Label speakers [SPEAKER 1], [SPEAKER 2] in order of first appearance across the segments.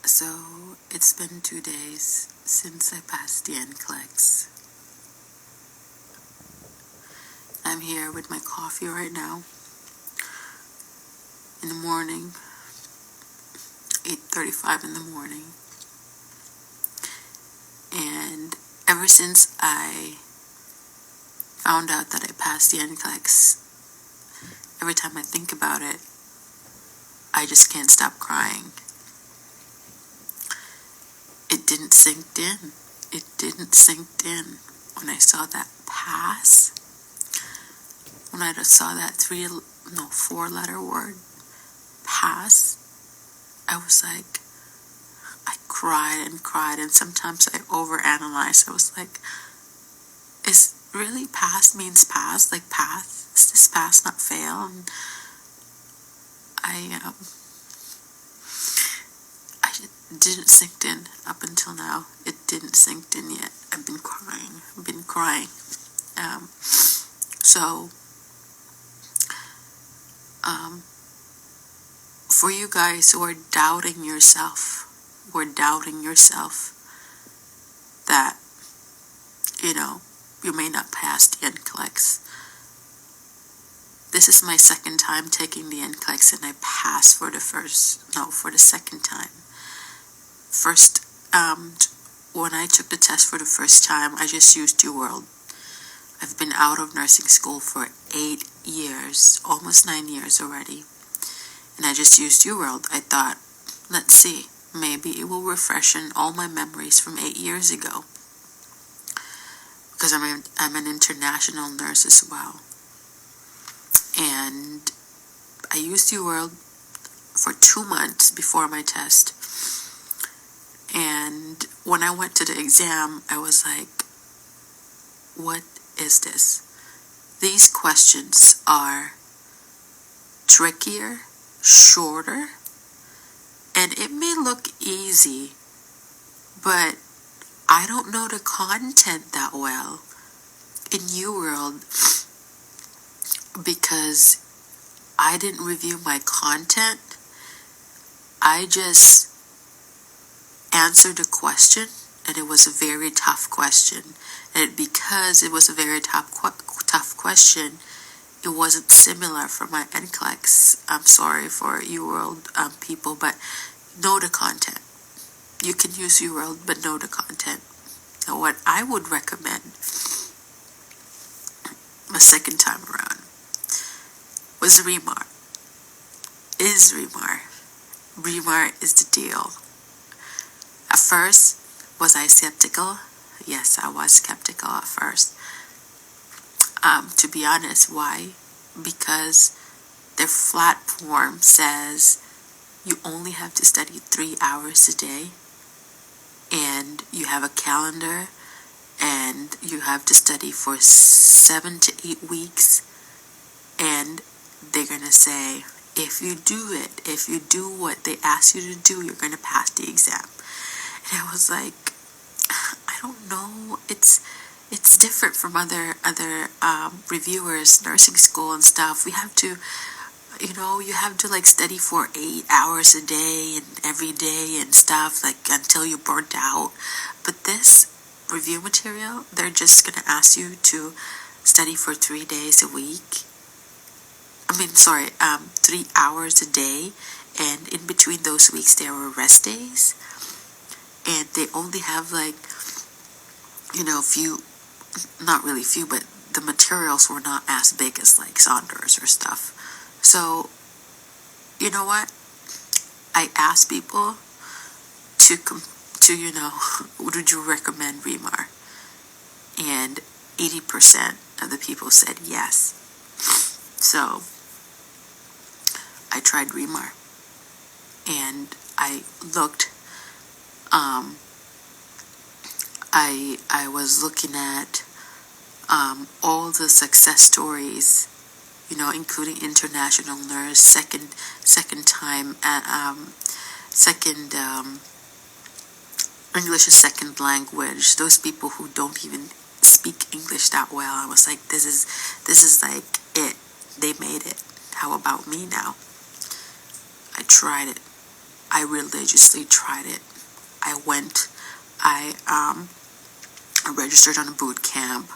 [SPEAKER 1] So, it's been 2 days since I passed the NCLEX. I'm here with my coffee right now. In the morning, 8:35 in the morning. And ever since I found out that I passed the NCLEX, every time I think about it, I just can't stop crying. It didn't sink in. It didn't sink in when I saw that pass. When I saw that 4-letter word, pass, I was like, I cried and cried, and sometimes I overanalyzed. I was like, is really pass means pass? Like pass? Is this pass not fail? And it didn't sink in up until now. It didn't sink in yet. I've been crying. For you guys who are doubting yourself, that, you may not pass the NCLEX. This is my second time taking the NCLEX, and I passed for the second time. First, when I took the test for the first time, I just used UWorld. I've been out of nursing school for 8 years, almost 9 years already. And I just used UWorld. I thought, let's see, maybe it will refreshen all my memories from 8 years ago. Because I'm an international nurse as well. And I used UWorld for 2 months before my test. And when I went to the exam, I was like, what is this? These questions are trickier, shorter, and it may look easy, but I don't know the content that well in UWorld because I didn't review my content. I just answered a question, and it was a very tough question. And because it was a very tough question, it wasn't similar for my NCLEX. I'm sorry for UWorld people, but know the content. You can use UWorld, but know the content. Now, what I would recommend a second time around was REMAR. REMAR is the deal. At first, was I skeptical? Yes, I was skeptical at first. To be honest, why? Because their platform says you only have to study 3 hours a day, and you have a calendar, and you have to study for 7 to 8 weeks, and they're going to say, if you do what they ask you to do, you're going to pass the exam. And I was like, I don't know. It's different from other reviewers, nursing school and stuff. We have to, you have to like study for 8 hours a day and every day and stuff, like until you're burnt out. But this review material, they're just gonna ask you to study for 3 days a week. 3 hours a day, and in between those weeks there were rest days. And they only have not really few, but the materials were not as big as like Saunders or stuff. So, you know what? I asked people would you recommend REMAR? And 80% of the people said yes. So, I tried REMAR. And I looked, I was looking at all the success stories, including international nurse, second time at English as second language. Those people who don't even speak English that well. I was like, this is like it. They made it. How about me now? I tried it. I religiously tried it. I went, I registered on a boot camp,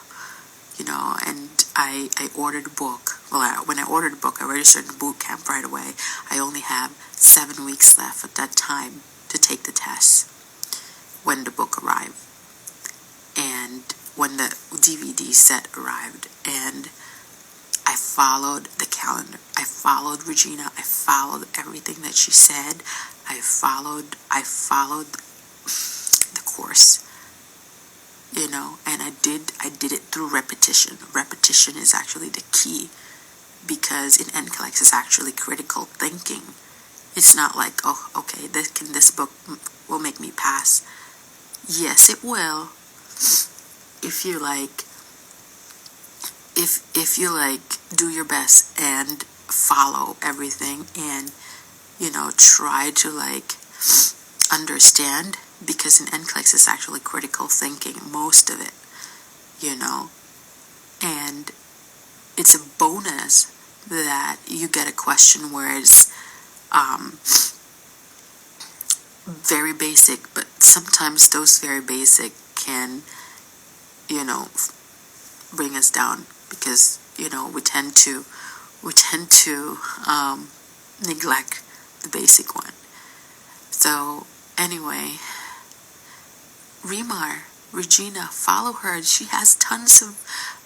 [SPEAKER 1] and I ordered a book. Well, when I ordered a book, I registered in boot camp right away. I only have 7 weeks left at that time to take the test when the book arrived. And when the DVD set arrived, and I followed the calendar. I followed Regina. I followed everything that she said. I followed the course, and I did it through repetition. Repetition is actually the key, because in NCLEX it's actually critical thinking. It's not like, oh, okay, this book will make me pass. Yes, it will. If you do your best and follow everything, and try to understand, because in NCLEX it's actually critical thinking, most of it, and it's a bonus that you get a question where it's very basic, but sometimes those very basic can bring us down, because we tend to neglect the basic one. So anyway, Regina, follow her. She has tons of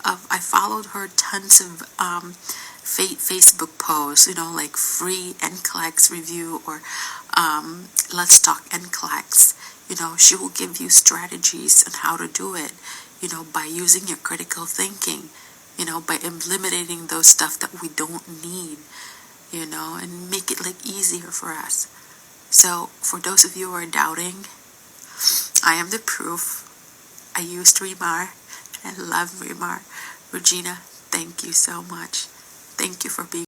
[SPEAKER 1] I followed her tons of Facebook posts, like free NCLEX review, or Let's Talk NCLEX. She will give you strategies on how to do it, by using your critical thinking, by eliminating those stuff that we don't need, and make it easier for us. So for those of you who are doubting, I am the proof. I used Remar. I love Remar. Regina, thank you so much. Thank you for being